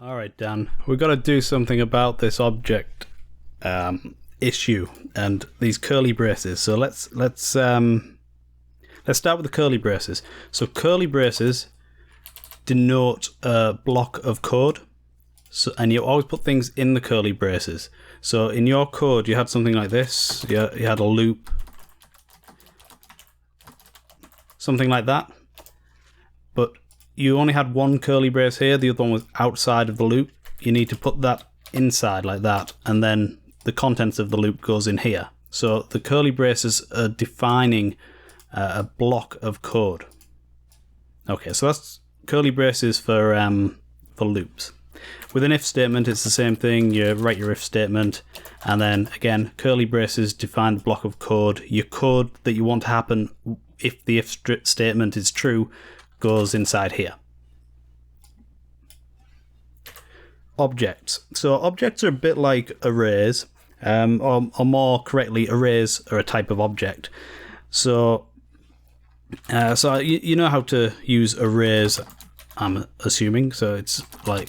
Alright, Dan, we've got to do something about this object issue and these curly braces. So let's start with the curly braces. So curly braces denote a block of code, and you always put things in the curly braces. So in your code you had something like this, you had a loop, something like that, but you only had one curly brace here, the other one was outside of the loop. You need to put that inside like that, and then the contents of the loop goes in here. So the curly braces are defining a block of code. Okay, so that's curly braces for loops. With an if statement, it's the same thing. You write your if statement, and then again, curly braces define the block of code. Your code that you want to happen if the if statement is true goes inside here. Objects. So objects are a bit like arrays, or more correctly, arrays are a type of object. So you know how to use arrays, I'm assuming. So it's like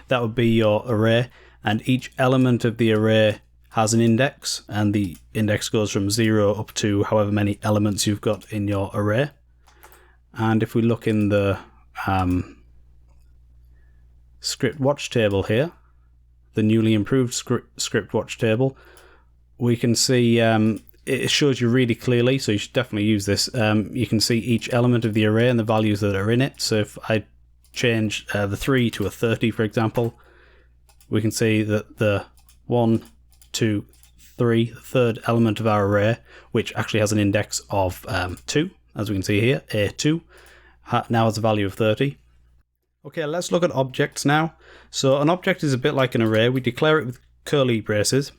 that would be your array, and each element of the array has an index, and the index goes from 0 up to however many elements you've got in your array. And if we look in the script watch table here, the newly improved script watch table, we can see it shows you really clearly, so you should definitely use this. You can see each element of the array and the values that are in it. So if I change the 3 to a 30, for example, we can see that the 1, 2, 3, the third element of our array, which actually has an index of 2, as we can see here, A2, now has a value of 30. Okay, let's look at objects now. So an object is a bit like an array. We declare it with curly braces,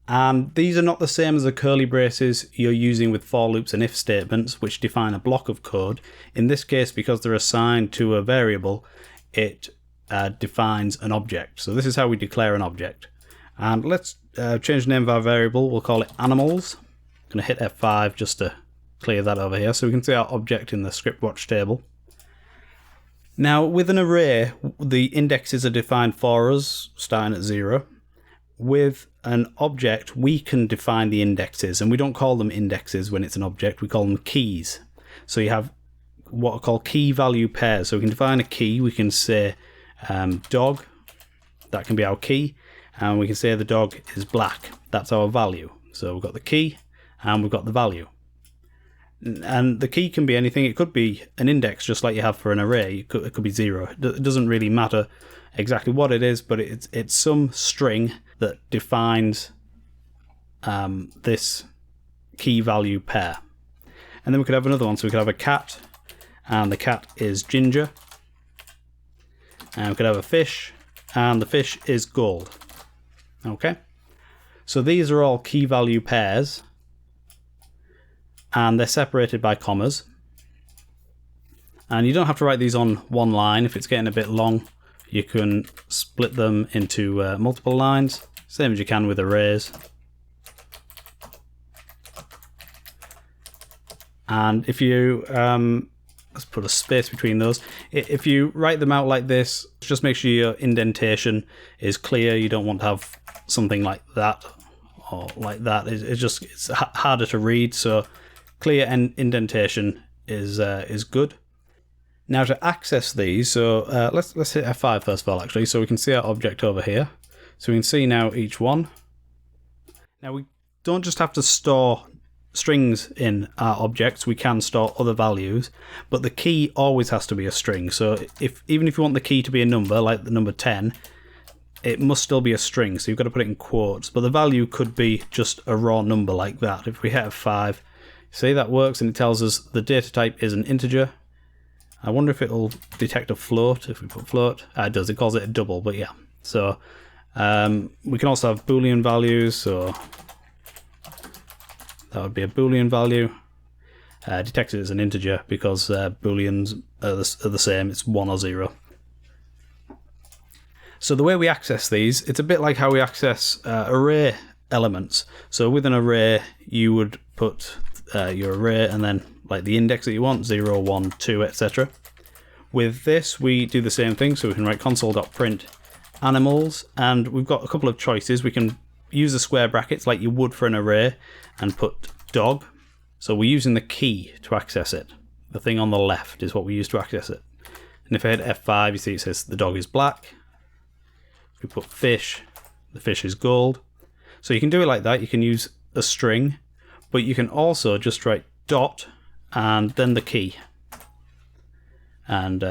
and these are not the same as the curly braces you're using with for loops and if statements, which define a block of code. In this case, because they're assigned to a variable, it defines an object. So this is how we declare an object. And let's change the name of our variable. We'll call it animals. I'm going to hit F5 just to clear that over here, so we can see our object in the script watch table. Now with an array, the indexes are defined for us, starting at 0. With an object, we can define the indexes, and we don't call them indexes when it's an object, we call them keys. So you have what are called key value pairs. So we can define a key, we can say dog, that can be our key, and we can say the dog is black, that's our value. So we've got the key and we've got the value. And the key can be anything. It could be an index, just like you have for an array. It could be 0. It doesn't really matter exactly what it is, but it's some string that defines this key value pair. And then we could have another one. So we could have a cat, and the cat is ginger. And we could have a fish, and the fish is gold. Okay? So these are all key value pairs, and they're separated by commas. And you don't have to write these on one line. If it's getting a bit long, you can split them into multiple lines, same as you can with arrays. And if you let's put a space between those. If you write them out like this, just make sure your indentation is clear. You don't want to have something like that or like that. It's harder to read, so clear indentation is good. Now to access these, so let's hit F5 first of all, actually, so we can see our object over here. So we can see now each one. Now we don't just have to store strings in our objects, we can store other values, but the key always has to be a string. So even if you want the key to be a number, like the number 10, it must still be a string, so you've got to put it in quotes, but the value could be just a raw number like that. If we hit F5, see, that works, and it tells us the data type is an integer. I wonder if it'll detect a float if we put float. It does, it calls it a double, but yeah. So we can also have Boolean values, so that would be a Boolean value. Detects it as an integer because Booleans are the same, it's 1 or 0. So the way we access these, it's a bit like how we access array elements. So with an array, you would put your array and then like the index that you want, 0, 1, 2, etc. With this, we do the same thing, so we can write console.print animals, and we've got a couple of choices. We can use the square brackets like you would for an array and put dog. So we're using the key to access it. The thing on the left is what we use to access it. And if I hit F5, you see it says the dog is black. If we put fish, the fish is gold. So you can do it like that. You can use a string, but you can also just write dot and then the key. And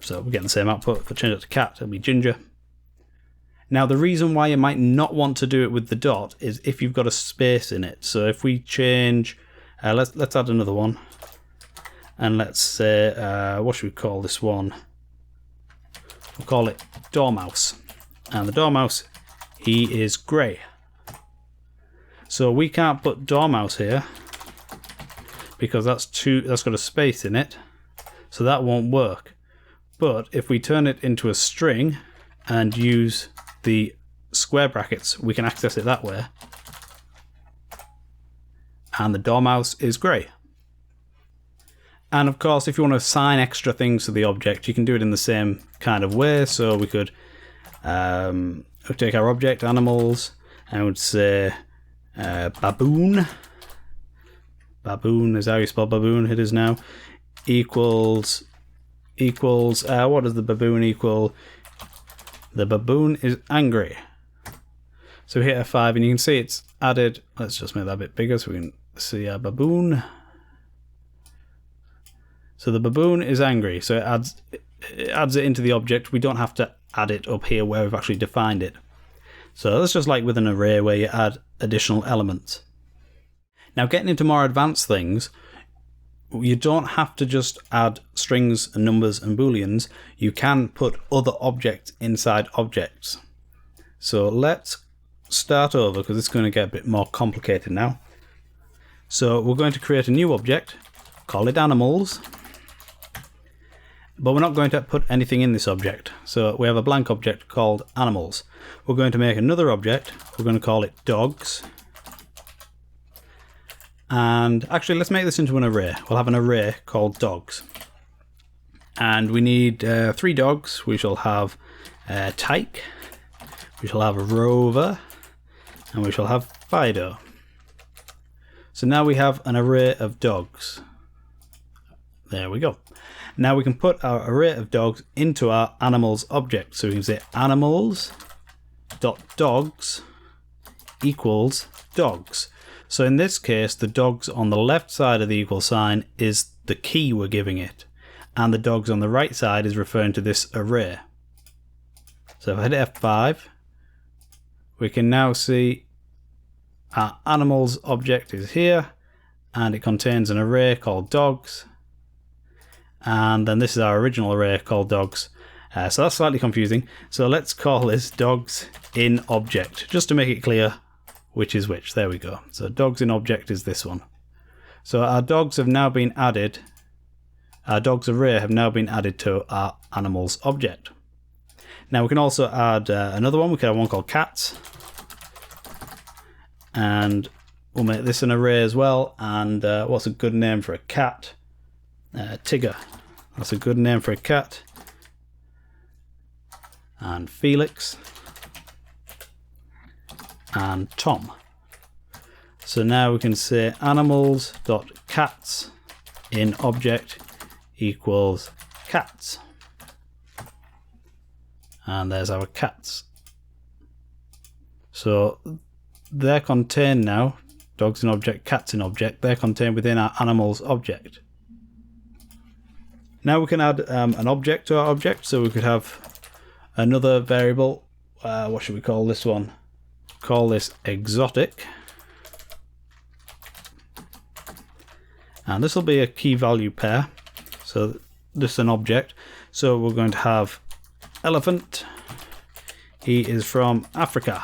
so we're getting the same output. If I change it to cat, it'll be ginger. Now the reason why you might not want to do it with the dot is if you've got a space in it. So if we change, let's add another one. And let's say, what should we call this one? We'll call it Dormouse. And the Dormouse, he is grey. So we can't put Dormouse here because that's got a space in it. So that won't work. But if we turn it into a string and use the square brackets, we can access it that way. And the Dormouse is grey. And of course, if you want to assign extra things to the object, you can do it in the same kind of way. So we could take our object, animals, and would say baboon. Baboon is how you spell baboon, it is now. Equals, what does the baboon equal? The baboon is angry. So we hit F5 and you can see it's added. Let's just make that a bit bigger so we can see our baboon. So the baboon is angry, so it adds it into the object. We don't have to add it up here where we've actually defined it. So that's just like with an array where you add additional elements. Now getting into more advanced things, you don't have to just add strings and numbers and booleans. You can put other objects inside objects. So let's start over because it's going to get a bit more complicated now. So we're going to create a new object, call it animals. But we're not going to put anything in this object. So we have a blank object called animals. We're going to make another object. We're going to call it dogs. And actually, let's make this into an array. We'll have an array called dogs. And we need 3 dogs. We shall have Tyke. We shall have Rover. And we shall have Fido. So now we have an array of dogs. There we go. Now we can put our array of dogs into our animals object. So we can say animals.dogs equals dogs. So in this case, the dogs on the left side of the equal sign is the key we're giving it. And the dogs on the right side is referring to this array. So if I hit F5, we can now see our animals object is here. And it contains an array called dogs. And then this is our original array called dogs. So that's slightly confusing. So let's call this dogs in object, just to make it clear which is which. There we go. So dogs in object is this one. So our dogs have now been added. Our dogs array have now been added to our animals object. Now we can also add another one. We can have one called cats. And we'll make this an array as well. And what's a good name for a cat? Tigger. That's a good name for a cat. And Felix. And Tom. So now we can say animals.cats in object equals cats. And there's our cats. So they're contained now, dogs in object, cats in object, they're contained within our animals object. Now we can add an object to our object, so we could have another variable. What should we call this one? Call this exotic. And this will be a key value pair. So this is an object. So we're going to have elephant. He is from Africa.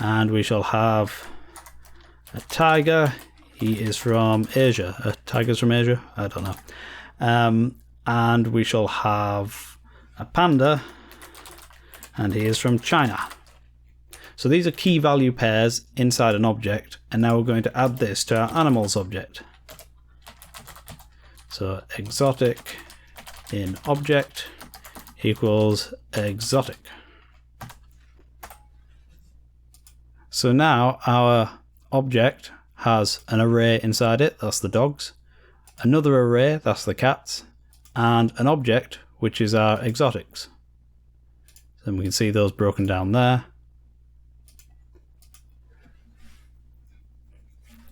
And we shall have a tiger. He is from Asia. A tiger's from Asia? I don't know. And we shall have a panda, and he is from China. So these are key value pairs inside an object, and now we're going to add this to our animals object. So exotic in object equals exotic. So now our object has an array inside it, that's the dogs, another array, that's the cats, and an object, which is our exotics. So we can see those broken down there.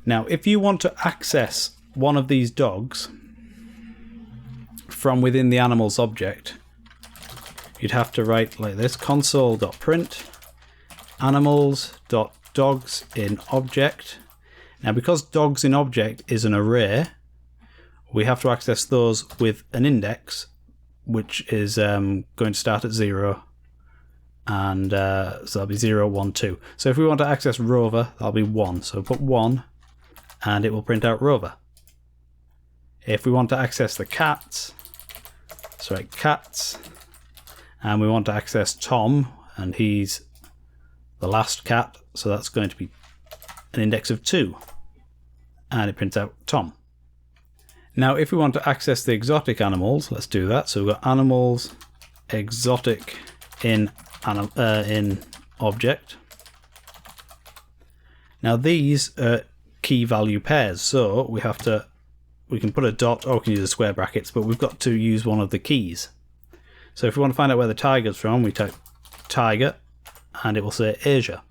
Now, if you want to access one of these dogs from within the animals object, you'd have to write like this: console.print animals.dogs in object. Now, because dogs in object is an array, we have to access those with an index, which is going to start at 0. And so that'll be 0, 1, 2. So if we want to access Rover, that'll be 1. So put 1 and it will print out Rover. If we want to access the cats, so write cats, and we want to access Tom, and he's the last cat, so that's going to be an index of 2. And it prints out Tom. Now if we want to access the exotic animals, let's do that. So we've got animals exotic in object. Now these are key value pairs, so we can put a dot, or we can use the square brackets, but we've got to use one of the keys. So if we want to find out where the tiger's from, we type tiger and it will say Asia.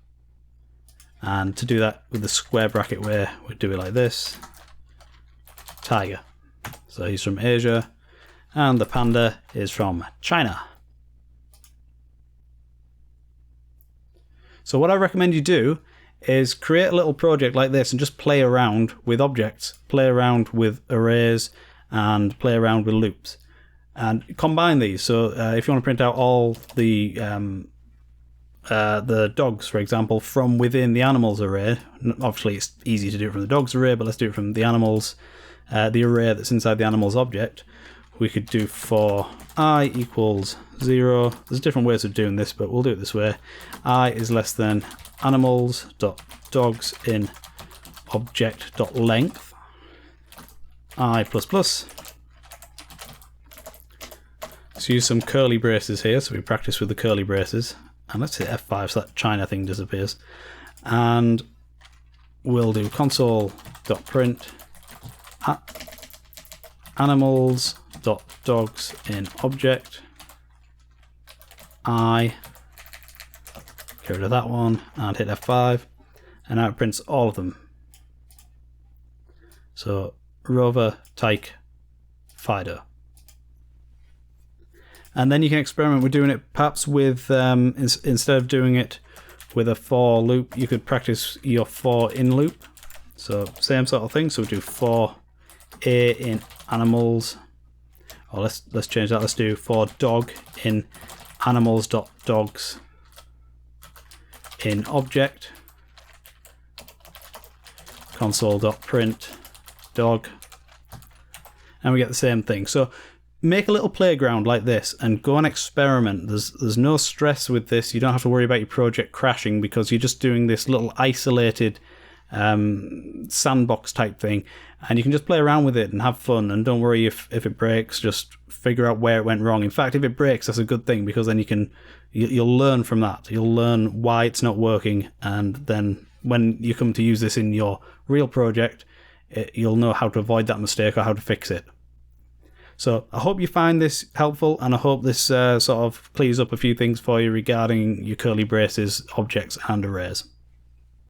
And to do that with the square bracket, where we do it like this: tiger. So he's from Asia, and the panda is from China. So what I recommend you do is create a little project like this and just play around with objects, play around with arrays, and play around with loops, and combine these. So if you want to print out all the dogs, for example, from within the animals array, obviously it's easy to do it from the dogs array, but let's do it from the animals, the array that's inside the animals object. We could do for I equals 0. There's different ways of doing this, but we'll do it this way. I is less than animals.dogs in object.length I plus plus. Let's use some curly braces here, so we practice with the curly braces. And let's hit F5 so that China thing disappears. And we'll do console.print animals.dogs in object I, get rid of that one and hit F5, and now it prints all of them. So Rover, Tyke, Fido. And then you can experiment with doing it perhaps with, instead of doing it with a for loop, you could practice your for in loop. So same sort of thing. So we do for A in animals, or let's change that. Let's do for dog in animals.dogs in object, console.print dog, and we get the same thing. So make a little playground like this and go and experiment. There's no stress with this. You don't have to worry about your project crashing, because you're just doing this little isolated sandbox type thing, and you can just play around with it and have fun, and don't worry if it breaks. Just figure out where it went wrong. In fact, if it breaks, that's a good thing, because then you'll learn from that. You'll learn why it's not working, and then when you come to use this in your real project, you'll know how to avoid that mistake or how to fix it. So I hope you find this helpful, and I hope this sort of clears up a few things for you regarding your curly braces, objects and arrays.